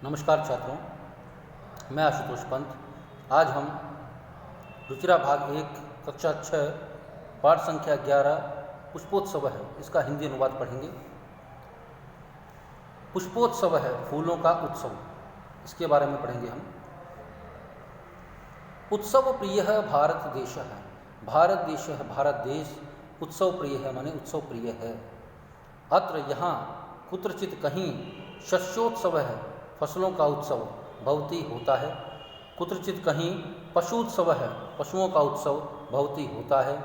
नमस्कार छात्रों, मैं आशुतोष पंत। आज हम रुचिरा भाग 1 कक्षा 6 पाठ संख्या 11 पुष्पोत्सव है, इसका हिंदी अनुवाद पढ़ेंगे। पुष्पोत्सव है फूलों का उत्सव, इसके बारे में पढ़ेंगे हम। उत्सव प्रिय है भारत देश है, भारत देश है, भारत देश उत्सव प्रिय है माने उत्सव प्रिय है। अत्र यहाँ कुत्रचित कहीं शस्योत्सव है, फसलों का उत्सव भवती होता है। कुत्रचित कहीं पशुत्सव है, पशुओं का उत्सव भवती होता है।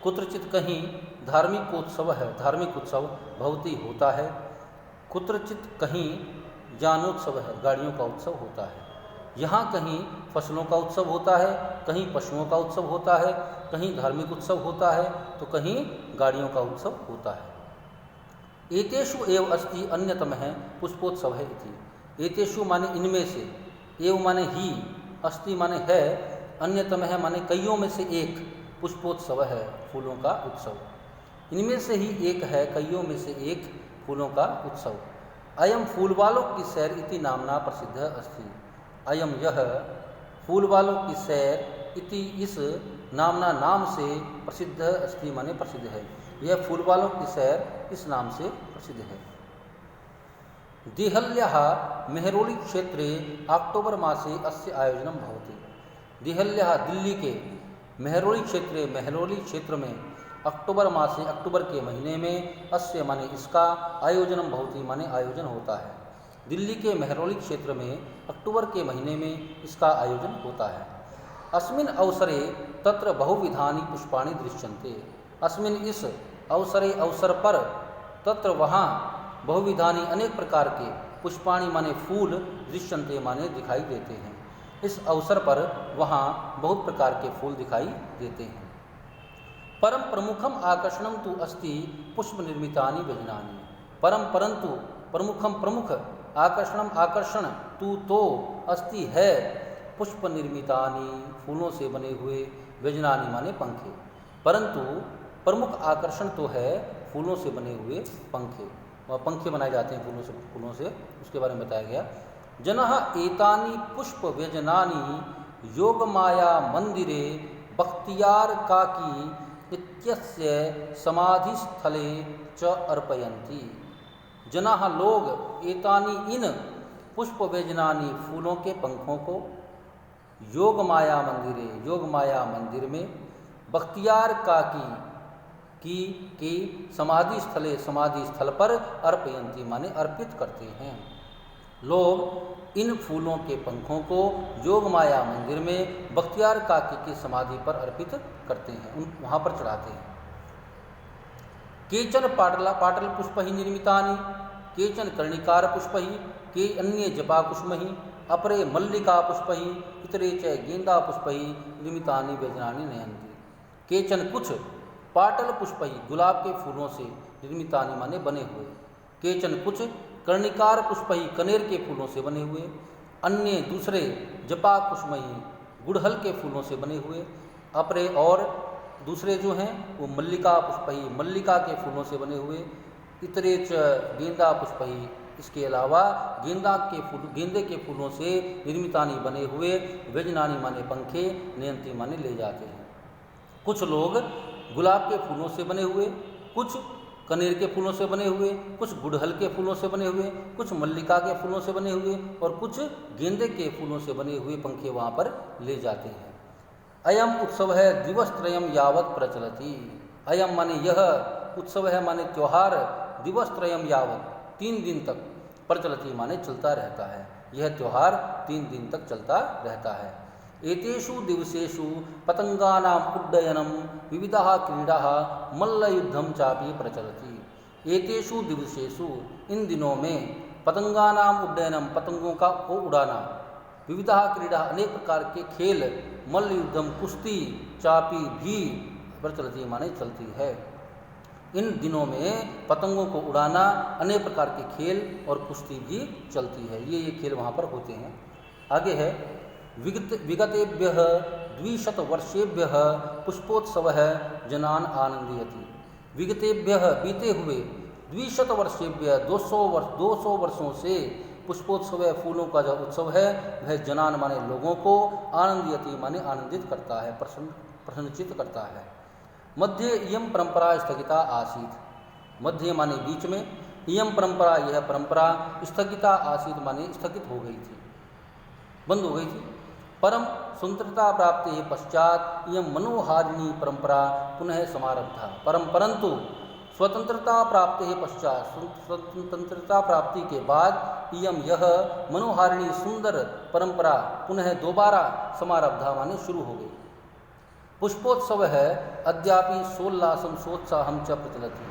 कुत्रचित कहीं धार्मिक उत्सव है, धार्मिक उत्सव भवती होता है। कुत्रचित कहीं ज्ञानोत्सव है, गाड़ियों का उत्सव होता है। यहाँ कहीं फसलों का उत्सव होता है, कहीं पशुओं का उत्सव होता है, कहीं धार्मिक उत्सव होता है, तो कहीं गाड़ियों का उत्सव होता है। एतेषु एव अस्ति अन्यतम है पुष्पोत्सव है इति। एतेषु माने इनमें से, एव माने ही, अस्ति माने है, अन्यतम है माने कईयों में से एक, पुष्पोत्सव है फूलों का उत्सव। इनमें से ही एक है, कईयों में से एक फूलों का उत्सव। अयम फूल वालों की सैर इति नामना प्रसिद्ध अस्ति। अयम यह फूल वालों की सैर इति इस नामना नाम से प्रसिद्ध अस्ति माने प्रसिद्ध है। यह फूल वालों की सैर इस नाम से प्रसिद्ध है। देहल्याः मेहरोली क्षेत्रे अक्टोबर मासे अस्य आयोजनं भवति। देहल्याः दिल्ली के मेहरोली क्षेत्रे, मेहरोली क्षेत्र में अक्टोबर मासे अक्टूबर के महीने में अस्य माने इसका आयोजनम भवति माने आयोजन होता है। दिल्ली के मेहरोली क्षेत्र में अक्टूबर के महीने में इसका आयोजन होता है। अस्मिन् अवसरे तत्र बहुविधानि पुष्पाणि दृश्यन्ते। अस्मिन् इस अवसरे अवसर पर, तत्र वहाँ बहुविधानि अनेक प्रकार के पुष्पाणि माने फूल दृश्यन्ते माने दिखाई देते हैं। इस अवसर पर वहाँ बहुत प्रकार के फूल दिखाई देते हैं। परम प्रमुखम आकर्षणम तु अस्ति पुष्प निर्मितानि व्यजनानि। परम परंतु प्रमुखम प्रमुख, आकर्षणम आकर्षण, तु तो अस्ति है, पुष्प निर्मितानि फूलों से बने हुए, व्यजनानि माने पंखे। परंतु प्रमुख आकर्षण तो है फूलों से बने हुए पंखे, वह पंखे बनाए जाते हैं फूलों से, उसके बारे में बताया गया। जनः एतानि पुष्प व्यजनानि योगमाया मंदिरे बख्तियार काकी इत्यस्य समाधिस्थले च अर्पयन्ति। जनाः लोग एतानि इन पुष्प व्यजनानि फूलों के पंखों को योगमाया मंदिरे, योगमाया मंदिर में, बख्तियार काकी की समाधि स्थले, समाधि स्थल पर अर्पयन्ति माने अर्पित करते हैं। लोग इन फूलों के पंखों को योगमाया मंदिर में बख्तियार काकी की समाधि पर अर्पित करते हैं, वहाँ पर चढ़ाते हैं। केचन पाटल पुष्पहि निर्मितानि, केचन कर्णिकार पुष्पहि, के अन्ये जपा पुष्पहि, अपरे मल्लिका पुष्पहि, इतरे च गेंदा पुष्पहि निर्मितानि व्यजनानि नयन्ति। केचन कुछ पाटल पुष्पहि, गुलाब के फूलों से, निर्मितानि माने बने हुए। केचन कुछ कर्णिकार पुष्पहि, कनेर के फूलों से बने हुए। अन्य दूसरे जपा पुष्पहि, गुड़हल के फूलों से बने हुए। अपरे और दूसरे जो हैं वो मल्लिका पुष्पहि, मल्लिका के फूलों से बने हुए। इतरे च गेंदा पुष्पहि, इसके अलावा गेंदे के फूलों से निर्मितानि बने हुए, व्यजनानि माने पंखे, नयन्ति माने ले जाते हैं। कुछ लोग गुलाब के फूलों से बने हुए, कुछ कनेर के फूलों से बने हुए, कुछ गुड़हल के फूलों से बने हुए, कुछ मल्लिका के फूलों से बने हुए और कुछ गेंदे के फूलों से बने हुए पंखे वहाँ पर ले जाते हैं। अयम उत्सव है दिवसत्रयम यावत प्रचलति। अयम माने यह, उत्सव है माने त्यौहार, दिवसत्रयम यावत 3 दिन तक, प्रचलति माने चलता रहता है। यह त्यौहार 3 दिन तक चलता रहता है। एतेषु दिवसेषु पतंगानाम उड्डयनम विविधाः क्रीडाः मल्लयुद्धम चापि प्रचलति। एतेषु दिवसेषु, इन दिनों में, पतंगानाम उड्डयनम पतंगों का को उड़ाना, विविधाः क्रीडाः अनेक प्रकार के खेल, मल्लयुद्धम कुश्ती, चापी भी प्रचलति माने चलती है। इन दिनों में पतंगों को उड़ाना, अनेक प्रकार के खेल और कुश्ती भी चलती है। ये खेल वहाँ पर होते हैं। आगे है विगतेभ्यः 200 वर्षेभ्यः पुष्पोत्सवः जनान् आनंदयति। विगतेभ्यः बीते हुए द्विशत वर्षेभ्य 200 वर्षों से पुष्पोत्सव फूलों का जो उत्सव है वह जनान माने लोगों को, आनंदयति माने आनंदित करता है, प्रसन्नचित करता है। मध्य इयम परंपरा स्थगिता आसीत, मध्य माने बीच में, इयम परंपरा यह परंपरा, स्थगिता आसीत माने स्थगित हो गई थी, बंद हो गई थी। परम स्वतंत्रता प्राप्ति पश्चात यम मनोहारिणी परंपरा पुनः समारब्धा, परंतु स्वतंत्रता प्राप्ति पश्चात, स्वतंत्रता प्राप्ति के बाद यह मनोहारिणी सुंदर परंपरा पुनः दोबारा समारब्धा माने शुरू हो गई। पुष्पोत्सव है अद्यापि सोल्लासम सोत्साहम च प्रचलति,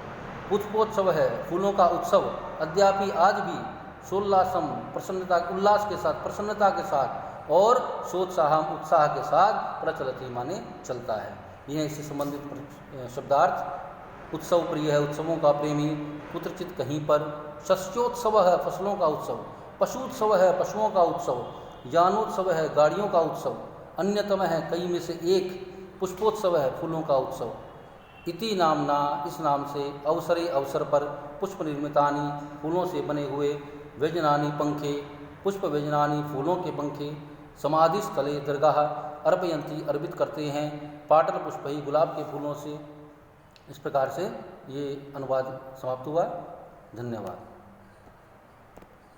पुष्पोत्सव है फूलों का उत्सव अद्यापि आज भी सोल्लासम प्रसन्नता उल्लास के साथ, प्रसन्नता के साथ और सोत्साहम उत्साह के साथ प्रचलति माने चलता है। यह इससे संबंधित शब्दार्थ। उत्सव प्रिय है उत्सवों का प्रेमी, कुत्रचित कहीं पर। शस्योत्सव है फसलों का उत्सव, पशुत्सव है पशुओं का उत्सव, यानोत्सव है गाड़ियों का उत्सव, अन्यतम है कई में से एक पुष्पोत्सव है फूलों का उत्सव। इति नामना इस नाम से अवसरे अवसर पर पुष्प निर्मितानि फूलों से बने हुए, व्यजनानि पंखे पुष्प व्यजनानि फूलों के पंखे, समाधि स्थले दरगाह अर्पयंती अर्पित करते हैं, पाटल पुष्प ही गुलाब के फूलों से। इस प्रकार से ये अनुवाद समाप्त हुआ। धन्यवाद।